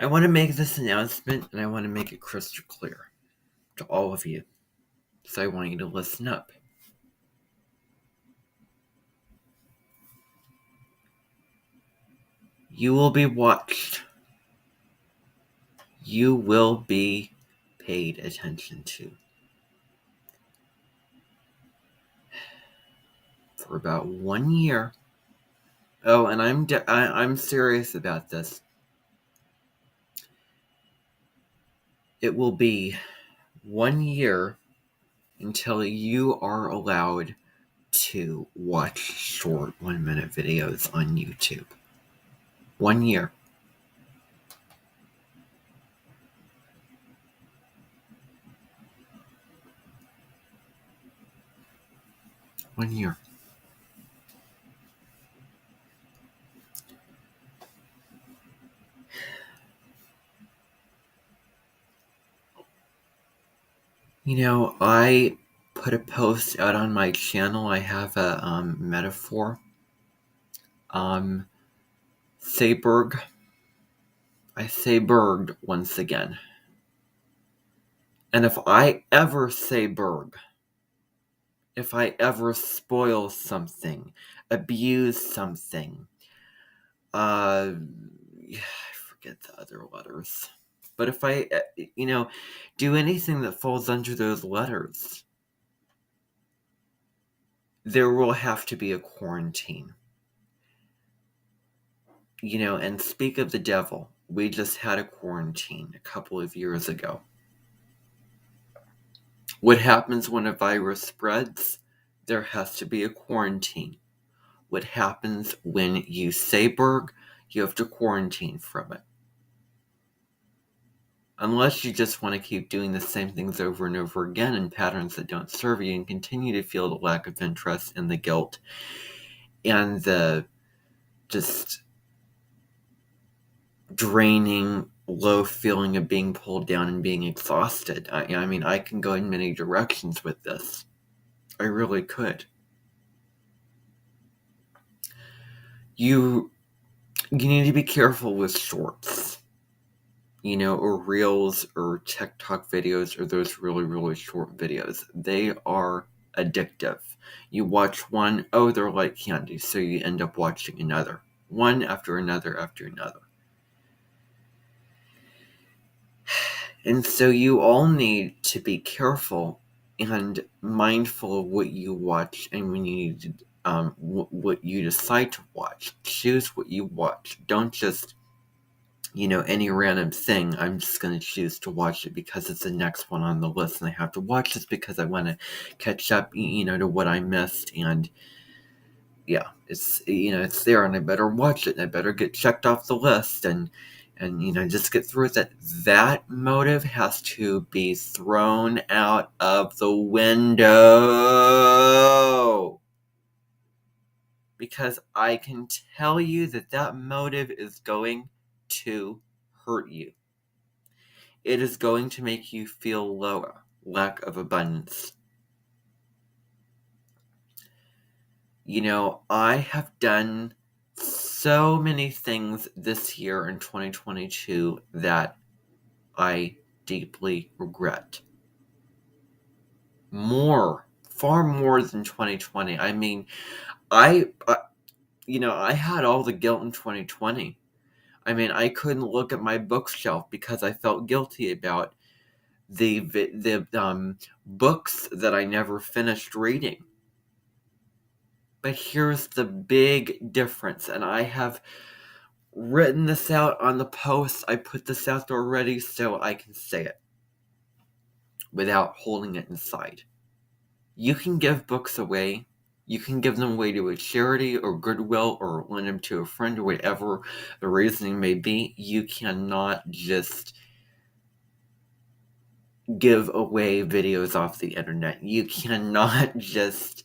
I want to make this announcement, and I want to make it crystal clear to all of you. So I want you to listen up. You will be watched. You will be paid attention to. For about 1 year. Oh, and I'm serious about this. It will be 1 year until you are allowed to watch short 1-minute videos on YouTube. 1 year. One year. I put a post out on my channel. I have a metaphor. Sayberg. I say berged once again. And if I ever say berg, if I ever spoil something, abuse something, I forget the other letters. But if I, do anything that falls under those letters, there will have to be a quarantine. And speak of the devil, we just had a quarantine a couple of years ago. What happens when a virus spreads? There has to be a quarantine. What happens when you say berg? You have to quarantine from it. Unless you just want to keep doing the same things over and over again in patterns that don't serve you and continue to feel the lack of interest and the guilt and the just draining, low feeling of being pulled down and being exhausted. I can go in many directions with this. I really could. You need to be careful with shorts. Or reels or TikTok videos or those really, really short videos. They are addictive. You watch one, oh, they're like candy, so you end up watching another. One after another after another. And so you all need to be careful and mindful of what you watch and when you need to, what you decide to watch. Choose what you watch. Don't just any random thing. I'm just going to choose to watch it because it's the next one on the list and I have to watch this because I want to catch up, to what I missed. And yeah, it's there and I better watch it and I better get checked off the list and just get through it. That motive has to be thrown out of the window. Because I can tell you that motive is going to hurt you. It is going to make you feel lower, lack of abundance. I have done so many things this year in 2022 that I deeply regret. Far more than 2020. I had all the guilt in 2020. I couldn't look at my bookshelf because I felt guilty about the books that I never finished reading. But here's the big difference, and I have written this out on the post. I put this out there already so I can say it without holding it inside. You can give books away. You can give them away to a charity or Goodwill or lend them to a friend or whatever the reasoning may be. You cannot just give away videos off the internet. You cannot just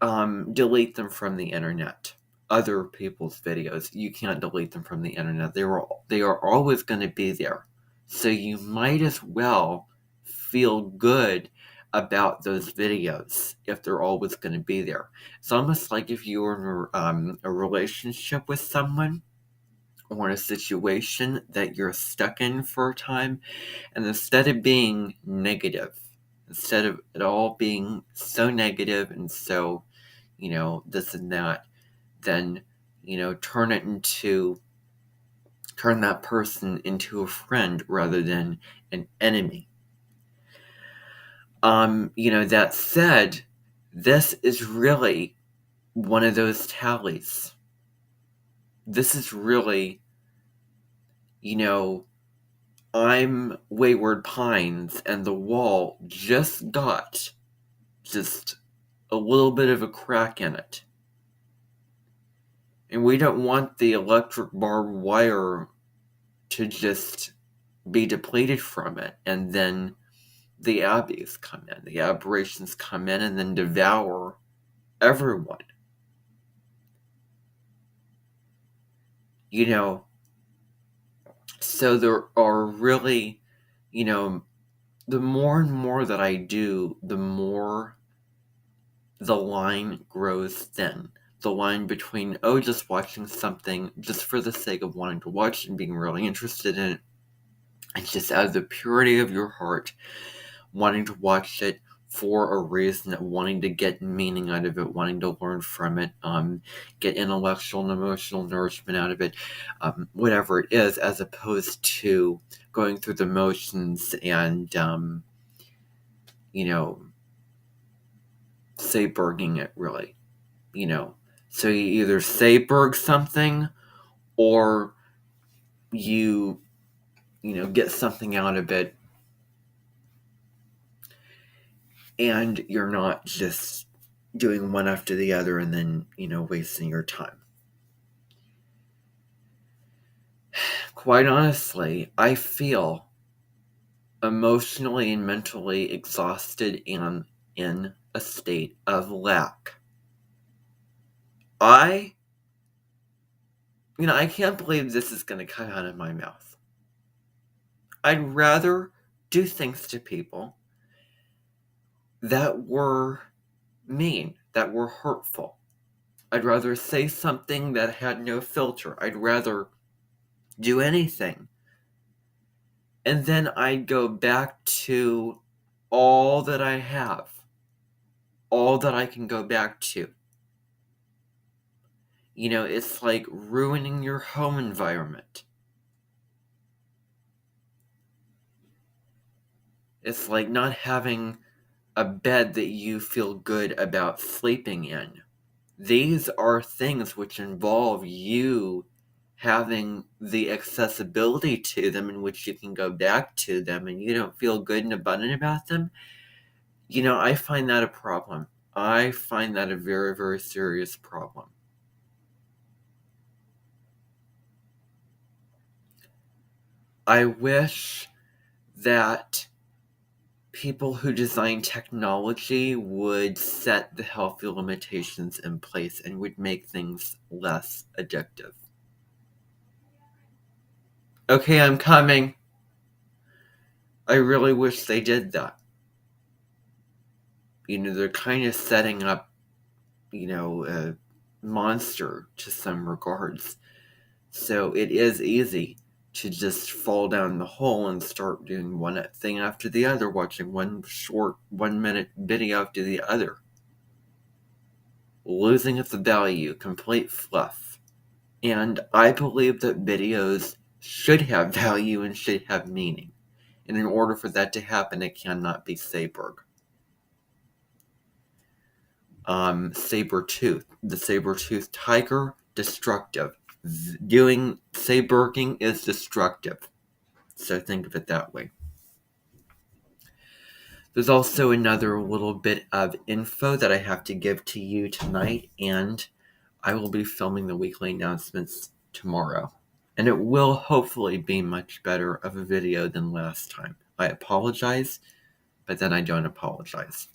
delete them from the internet. Other people's videos, you can't delete them from the internet. They are always going to be there. So you might as well feel good about those videos if they're always going to be there. It's almost like if you were in a relationship with someone or a situation that you're stuck in for a time, and instead of being negative, instead of it all being so negative and so, this and that, then, turn that person into a friend rather than an enemy. That said, this is really one of those tallies. This is really, I'm Wayward Pines, and the wall just got a little bit of a crack in it. And we don't want the electric barbed wire to just be depleted from it, and then the abbeys come in, the aberrations come in, and then devour everyone. So there are really, the more and more that I do, the more the line grows thin. The line between, just watching something just for the sake of wanting to watch and being really interested in it, and just out of the purity of your heart, wanting to watch it for a reason, wanting to get meaning out of it, wanting to learn from it, get intellectual and emotional nourishment out of it, whatever it is, as opposed to going through the motions and, Sayberging it, really. So you either Sayberg something, or you get something out of it, and you're not just doing one after the other and then, wasting your time. Quite honestly, I feel emotionally and mentally exhausted and in a state of lack. I can't believe this is going to come out of my mouth. I'd rather do things to people that were mean, that were hurtful. I'd rather say something that had no filter. I'd rather do anything. And then I'd go back to all that I have, all that I can go back to. It's like ruining your home environment. It's like not having a bed that you feel good about sleeping in. These are things which involve you having the accessibility to them in which you can go back to them, and you don't feel good and abundant about them. I find that a problem. I find that a very, very serious problem. I wish that people who design technology would set the healthy limitations in place and would make things less addictive. Okay, I'm coming. I really wish they did that. They're kind of setting up, a monster to some regards. So it is easy to just fall down the hole and start doing one thing after the other, watching one short 1-minute video after the other. Losing its value, complete fluff. And I believe that videos should have value and should have meaning. And in order for that to happen, it cannot be Sayberg. Saber-tooth. The saber-toothed tiger, destructive. Doing Sayberging is destructive. So think of it that way. There's also another little bit of info that I have to give to you tonight, and I will be filming the weekly announcements tomorrow. And it will hopefully be much better of a video than last time. I apologize, but then I don't apologize.